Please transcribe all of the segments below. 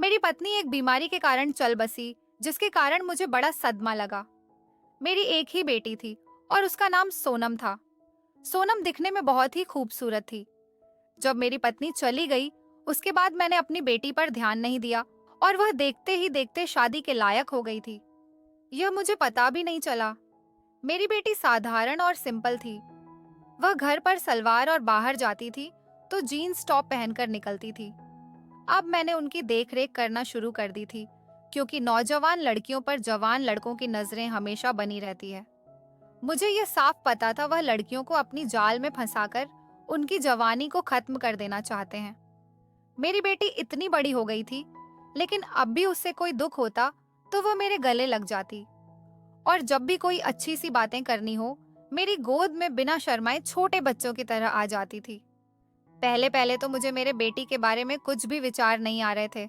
मेरी पत्नी एक बीमारी के कारण चल बसी, जिसके कारण मुझे बड़ा सदमा लगा। मेरी एक ही बेटी थी और उसका नाम सोनम था। सोनम दिखने में बहुत ही खूबसूरत थी। जब मेरी पत्नी चली गई, उसके बाद मैंने अपनी बेटी पर ध्यान नहीं दिया और वह देखते ही देखते शादी के लायक हो गई थी। यह मुझे पता भी नहीं चला। मेरी बेटी साधारण और सिंपल थी। वह घर पर सलवार और बाहर जाती थी तो जीन्स टॉप पहनकर निकलती थी। अब मैंने उनकी देखरेख करना शुरू कर दी थी, क्योंकि नौजवान लड़कियों पर जवान लड़कों की नजरें हमेशा बनी रहती है। मुझे यह साफ पता था वह लड़कियों को अपनी जाल में फंसाकर उनकी जवानी को खत्म कर देना चाहते हैं। मेरी बेटी इतनी बड़ी हो गई थी, लेकिन अब भी उससे कोई दुख होता तो वह मेरे गले लग जाती, और जब भी कोई अच्छी सी बातें करनी हो, मेरी गोद में बिना शर्माए छोटे बच्चों की तरह आ जाती थी। पहले पहले तो मुझे मेरे बेटी के बारे में कुछ भी विचार नहीं आ रहे थे,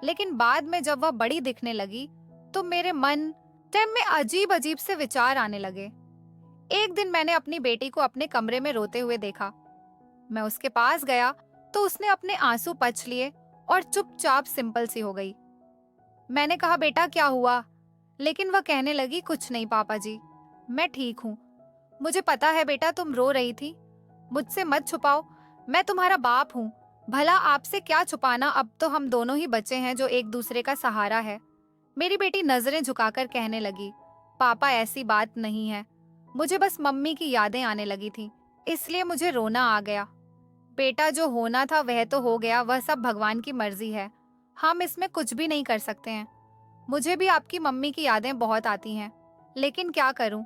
लेकिन बाद में जब वह बड़ी दिखने लगी तो मेरे मन में अजीब अजीब से विचार आने लगे। एक दिन मैंने अपनी बेटी को अपने कमरे में रोते हुए देखा। मैं उसके पास गया तो उसने अपने आंसू पच लिए और चुपचाप सिंपल सी हो गई। मैंने कहा, बेटा क्या हुआ? लेकिन वह कहने लगी, कुछ नहीं पापा जी, मैं ठीक हूँ। मुझे पता है बेटा तुम रो रही थी, मुझसे मत छुपाओ, मैं तुम्हारा बाप हूँ। भला आपसे क्या छुपाना, अब तो हम दोनों ही बच्चे हैं जो एक दूसरे का सहारा है। मेरी बेटी नजरें झुकाकर कहने लगी, पापा ऐसी बात नहीं है, मुझे बस मम्मी की यादें आने लगी थी, इसलिए मुझे रोना आ गया। बेटा जो होना था वह तो हो गया, वह सब भगवान की मर्जी है, हम इसमें कुछ भी नहीं कर सकते हैं। मुझे भी आपकी मम्मी की यादें बहुत आती हैं, लेकिन क्या करूं।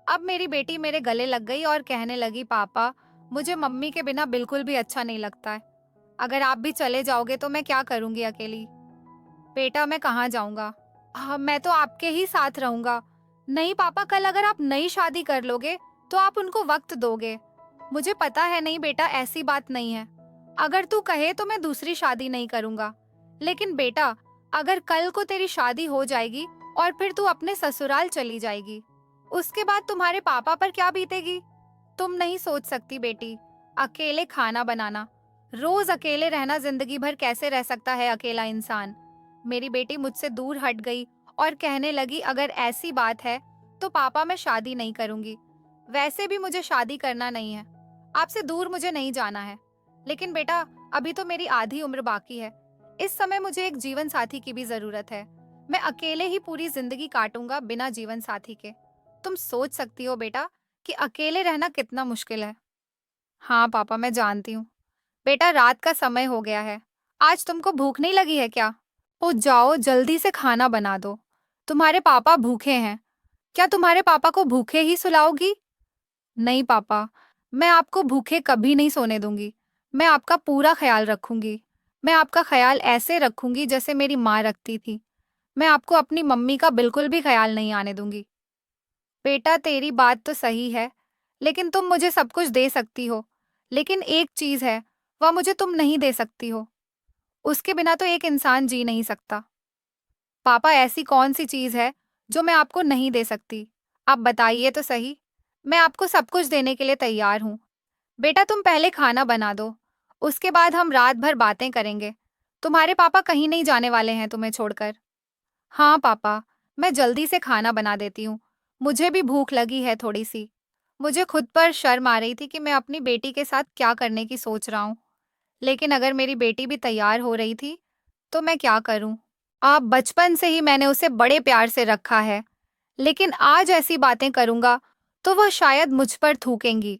अब मेरी बेटी मेरे गले लग गई और कहने लगी, पापा मुझे मम्मी के बिना बिल्कुल भी अच्छा नहीं लगता है। अगर आप भी चले जाओगे तो मैं क्या करूंगी अकेली? बेटा मैं कहाँ जाऊंगा, हाँ मैं तो आपके ही साथ रहूंगा। नहीं पापा, कल अगर आप नई शादी कर लोगे तो आप उनको वक्त दोगे। मुझे पता है, नहीं बेटा ऐसी बात नहीं है, अगर तू कहे तो मैं दूसरी शादी नहीं करूंगा। लेकिन बेटा अगर कल को तेरी शादी हो जाएगी और फिर तू अपने ससुराल चली जाएगी, उसके बाद तुम्हारे पापा पर क्या बीतेगी? तुम नहीं सोच सकती बेटी, अकेले खाना बनाना, रोज अकेले रहना, जिंदगी भर कैसे रह सकता है अकेला इंसान। मेरी बेटी मुझसे दूर हट गई और कहने लगी, अगर ऐसी बात है तो पापा मैं शादी नहीं करूंगी। वैसे भी मुझे शादी करना नहीं है, आपसे दूर मुझे नहीं जाना है। लेकिन बेटा अभी तो मेरी आधी उम्र बाकी है, इस समय मुझे एक जीवन साथी की भी जरूरत है। मैं अकेले ही पूरी जिंदगी काटूंगा बिना जीवन साथी के। तुम सोच सकती हो बेटा कि अकेले रहना कितना मुश्किल है। हाँ पापा मैं जानती हूँ। बेटा रात का समय हो गया है, आज तुमको भूख नहीं लगी है क्या? ओ जाओ जल्दी से खाना बना दो, तुम्हारे पापा भूखे हैं। क्या तुम्हारे पापा को भूखे ही सुलाओगी? नहीं पापा, मैं आपको भूखे कभी नहीं सोने दूंगी। मैं आपका पूरा ख्याल रखूंगी। मैं आपका ख्याल ऐसे रखूंगी जैसे मेरी माँ रखती थी। मैं आपको अपनी मम्मी का बिल्कुल भी ख्याल नहीं आने दूंगी। बेटा तेरी बात तो सही है, लेकिन तुम मुझे सब कुछ दे सकती हो, लेकिन एक चीज है, वह मुझे तुम नहीं दे सकती हो। उसके बिना तो एक इंसान जी नहीं सकता। पापा ऐसी कौन सी चीज है जो मैं आपको नहीं दे सकती? आप बताइए तो सही, मैं आपको सब कुछ देने के लिए तैयार हूँ। बेटा तुम पहले खाना बना दो, उसके बाद हम रात भर बातें करेंगे। तुम्हारे पापा कहीं नहीं जाने वाले हैं तुम्हें छोड़कर। हाँ पापा, मैं जल्दी से खाना बना देती हूँ, मुझे भी भूख लगी है थोड़ी सी। मुझे खुद पर शर्म आ रही थी कि मैं अपनी बेटी के साथ क्या करने की सोच रहा हूँ, लेकिन अगर मेरी बेटी भी तैयार हो रही थी तो मैं क्या करूँ। आप बचपन से ही मैंने उसे बड़े प्यार से रखा है, लेकिन आज ऐसी बातें करूंगा तो वह शायद मुझ पर थूकेंगी।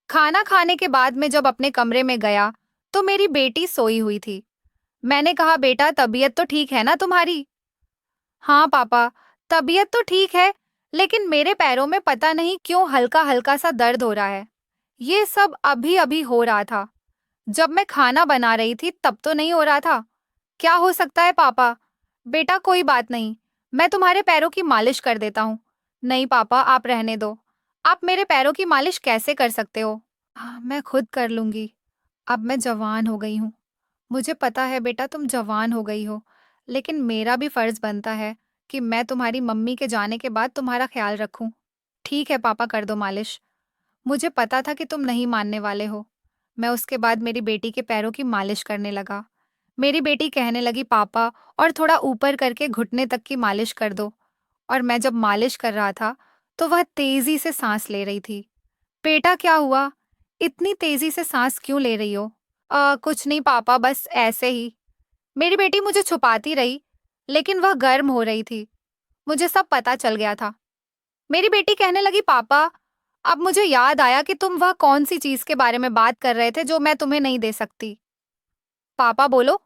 खाना खाने के बाद मैं जब अपने कमरे में गया तो मेरी बेटी सोई हुई थी। मैंने कहा, बेटा तबीयत तो ठीक है ना तुम्हारी? हाँ पापा, तबीयत तो ठीक है, लेकिन मेरे पैरों में पता नहीं क्यों हल्का हल्का सा दर्द हो रहा है। ये सब अभी अभी हो रहा था, जब मैं खाना बना रही थी तब तो नहीं हो रहा था। क्या हो सकता है पापा? बेटा कोई बात नहीं, मैं तुम्हारे पैरों की मालिश कर देता हूँ। नहीं पापा आप रहने दो, आप मेरे पैरों की मालिश कैसे कर सकते हो? हाँ, मैं खुद कर लूंगी। अब मैं जवान हो गई हूँ। मुझे पता है बेटा तुम जवान हो गई हो, लेकिन मेरा भी फर्ज बनता है कि मैं तुम्हारी मम्मी के जाने के बाद तुम्हारा ख्याल रखूं। ठीक है पापा कर दो मालिश। मुझे पता था कि तुम नहीं मानने वाले हो। मैं उसके बाद मेरी बेटी के पैरों की मालिश करने लगा। मेरी बेटी कहने लगी, पापा, और थोड़ा ऊपर करके घुटने तक की मालिश कर दो। और मैं जब मालिश कर रहा था तो वह तेजी से सांस ले रही थी। बेटा, क्या हुआ? इतनी तेजी से सांस क्यों ले रही हो? कुछ नहीं पापा, बस ऐसे ही। मेरी बेटी मुझे छुपाती रही, लेकिन वह गर्म हो रही थी। मुझे सब पता चल गया था। मेरी बेटी कहने लगी, पापा, अब मुझे याद आया कि तुम वह कौन सी चीज के बारे में बात कर रहे थे जो मैं तुम्हें नहीं दे सकती। पापा बोलो।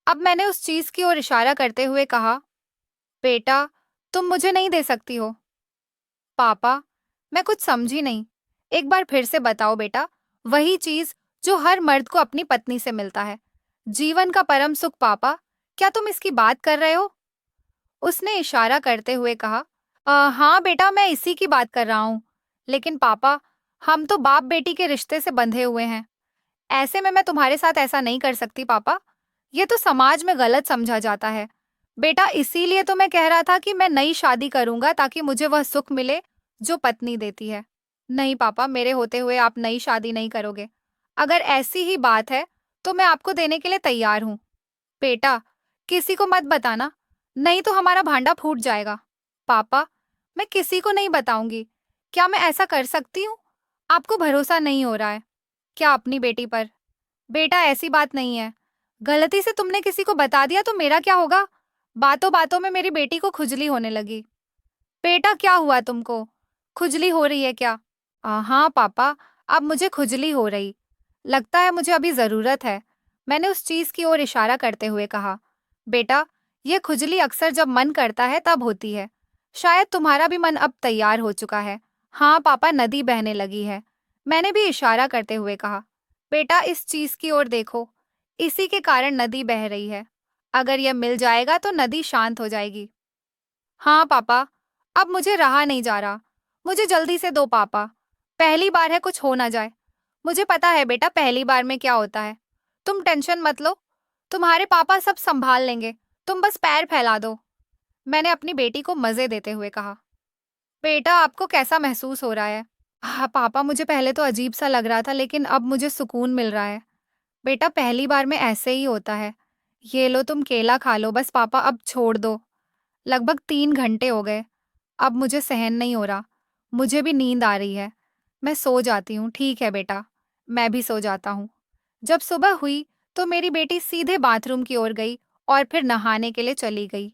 अब मैंने उस चीज की ओर इशारा करते हुए कहा, बेटा, तुम मुझे नहीं दे सकती हो। पापा, मैं कुछ समझी नहीं। एक बार फिर से बताओ बेटा। वही चीज जो हर मर्द को अपनी पत्नी से मिलता है, जीवन का परम सुख। पापा, क्या तुम इसकी बात कर रहे हो? उसने इशारा करते हुए कहा, हाँ बेटा, मैं इसी की बात कर रहा हूँ। लेकिन पापा, हम तो बाप बेटी के रिश्ते से बंधे हुए हैं। ऐसे में मैं तुम्हारे साथ ऐसा नहीं कर सकती पापा। ये तो समाज में गलत समझा जाता है। बेटा, इसीलिए तो मैं कह रहा था कि मैं नई शादी करूंगा ताकि मुझे वह सुख मिले जो पत्नी देती है। नहीं पापा, मेरे होते हुए आप नई शादी नहीं करोगे। अगर ऐसी ही बात है तो मैं आपको देने के लिए तैयार हूँ। बेटा, किसी को मत बताना, नहीं तो हमारा भांडा फूट जाएगा। पापा, मैं किसी को नहीं बताऊंगी। क्या मैं ऐसा कर सकती हूँ? आपको भरोसा नहीं हो रहा है क्या अपनी बेटी पर? बेटा, ऐसी बात नहीं है। गलती से तुमने किसी को बता दिया तो मेरा क्या होगा? बातों बातों में मेरी बेटी को खुजली होने लगी। बेटा, क्या हुआ तुमको? खुजली हो रही है क्या? हाँ पापा, अब मुझे खुजली हो रही। लगता है मुझे अभी जरूरत है। मैंने उस चीज की ओर इशारा करते हुए कहा, बेटा, यह खुजली अक्सर जब मन करता है तब होती है। शायद तुम्हारा भी मन अब तैयार हो चुका है। हाँ पापा, नदी बहने लगी है। मैंने भी इशारा करते हुए कहा, बेटा, इस चीज की ओर देखो। इसी के कारण नदी बह रही है। अगर यह मिल जाएगा तो नदी शांत हो जाएगी। हाँ पापा, अब मुझे रहा नहीं जा रहा। मुझे जल्दी से दो पापा। पहली बार है, कुछ हो ना जाए। मुझे पता है बेटा, पहली बार में क्या होता है। तुम टेंशन मत लो। तुम्हारे पापा सब संभाल लेंगे। तुम बस पैर फैला दो। मैंने अपनी बेटी को मजे देते हुए कहा। बेटा, आपको कैसा महसूस हो रहा है? हाँ पापा, मुझे पहले तो अजीब सा लग रहा था, लेकिन अब मुझे सुकून मिल रहा है। बेटा, पहली बार में ऐसे ही होता है। ये लो, तुम केला खा लो बस। पापा, अब छोड़ दो। लगभग 3 घंटे हो गए। अब मुझे सहन नहीं हो रहा। मुझे भी नींद आ रही है। मैं सो जाती हूँ। ठीक है बेटा, मैं भी सो जाता हूँ। जब सुबह हुई तो मेरी बेटी सीधे बाथरूम की ओर गई और फिर नहाने के लिए चली गई।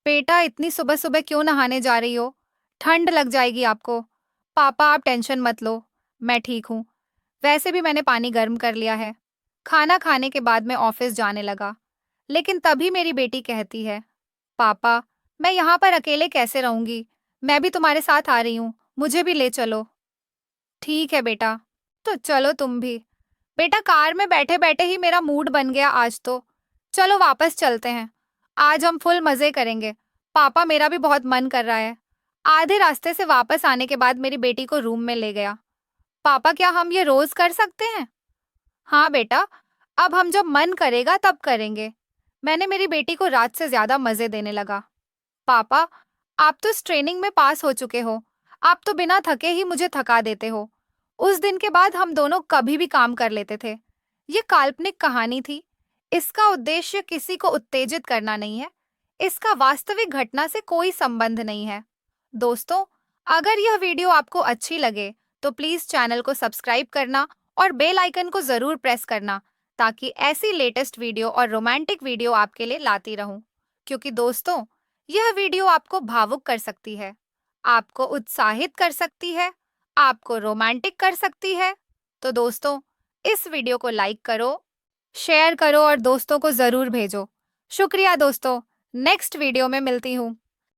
बेटा, इतनी सुबह सुबह क्यों नहाने जा रही हो? ठंड लग जाएगी आपको। पापा, आप टेंशन मत लो। मैं ठीक हूँ। वैसे भी मैंने पानी गर्म कर लिया है। खाना खाने के बाद मैं ऑफिस जाने लगा। लेकिन तभी मेरी बेटी कहती है, पापा, मैं यहाँ पर अकेले कैसे रहूंगी? मैं भी तुम्हारे साथ आ रही हूँ। मुझे भी ले चलो। ठीक है बेटा, तो चलो तुम भी। बेटा, कार में बैठे बैठे ही मेरा मूड बन गया आज तो। चलो वापस चलते हैं। आज हम फुल मजे करेंगे। पापा, मेरा भी बहुत मन कर रहा है। आधे रास्ते से वापस आने के बाद मेरी बेटी को रूम में ले गया। पापा, क्या हम ये रोज कर सकते हैं? हाँ बेटा, अब हम जब मन करेगा तब करेंगे। मैंने मेरी बेटी को रात से ज्यादा मजे देने लगा। पापा, आप तो इस ट्रेनिंग में पास हो चुके हो। आप तो बिना थके ही मुझे थका देते हो। उस दिन के बाद हम दोनों कभी भी काम कर लेते थे। ये काल्पनिक कहानी थी। इसका उद्देश्य किसी को उत्तेजित करना नहीं है। इसका वास्तविक घटना से कोई संबंध नहीं है। दोस्तों, अगर यह वीडियो आपको अच्छी लगे तो प्लीज चैनल को सब्सक्राइब करना और बेल आइकन को जरूर प्रेस करना, ताकि ऐसी लेटेस्ट वीडियो और रोमांटिक वीडियो आपके लिए लाती रहूं। क्योंकि दोस्तों, यह वीडियो आपको भावुक कर सकती है, आपको उत्साहित कर सकती है, आपको रोमांटिक कर सकती है। तो दोस्तों, इस वीडियो को लाइक करो, शेयर करो और दोस्तों को जरूर भेजो। शुक्रिया दोस्तों। नेक्स्ट वीडियो में मिलती हूँ।